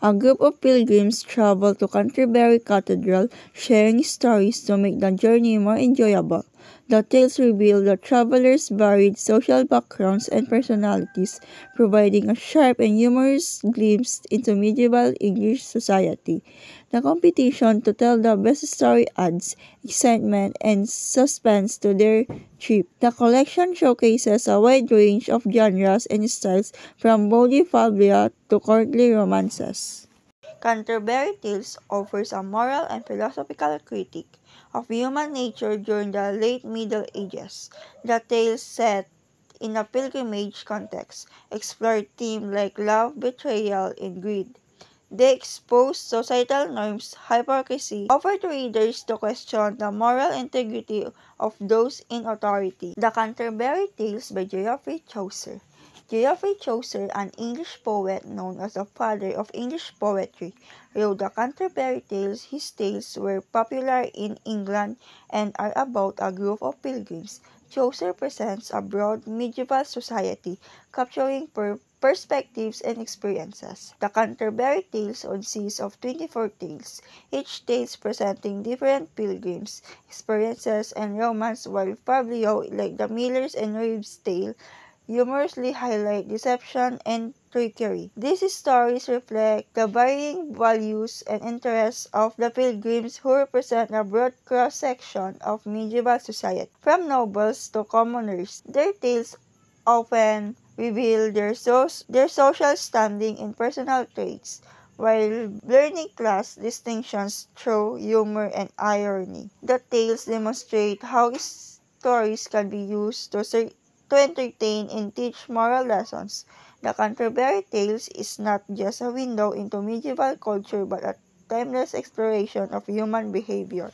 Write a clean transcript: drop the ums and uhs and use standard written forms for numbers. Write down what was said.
A group of pilgrims travel to Canterbury Cathedral, sharing stories to make the journey more enjoyable. The tales reveal the travelers' varied social backgrounds and personalities, providing a sharp and humorous glimpse into medieval English society. The competition to tell the best story adds excitement and suspense to their trip. The collection showcases a wide range of genres and styles, from bawdy fabula to courtly romances. Canterbury Tales offers a moral and philosophical critique of human nature during the late Middle Ages. The tales, set in a pilgrimage context, explore themes like love, betrayal, and greed. They expose societal norms, hypocrisy, offer to readers to question the moral integrity of those in authority. The Canterbury Tales by Geoffrey Chaucer. Geoffrey Chaucer, an English poet known as the father of English poetry, wrote the Canterbury Tales. His tales were popular in England and are about a group of pilgrims. Chaucer presents a broad medieval society, capturing perspectives and experiences. The Canterbury Tales consists of 24 tales, each tale presenting different pilgrims' experiences and romance, while Fablio, like the Miller's and Reeves' tale, humorously highlight deception and trickery. These stories reflect the varying values and interests of the pilgrims, who represent a broad cross-section of medieval society. From nobles to commoners, their tales often reveal their social standing and personal traits, while blurring class distinctions through humor and irony. The tales demonstrate how stories can be used to entertain and teach moral lessons. The Canterbury Tales is not just a window into medieval culture but a timeless exploration of human behavior.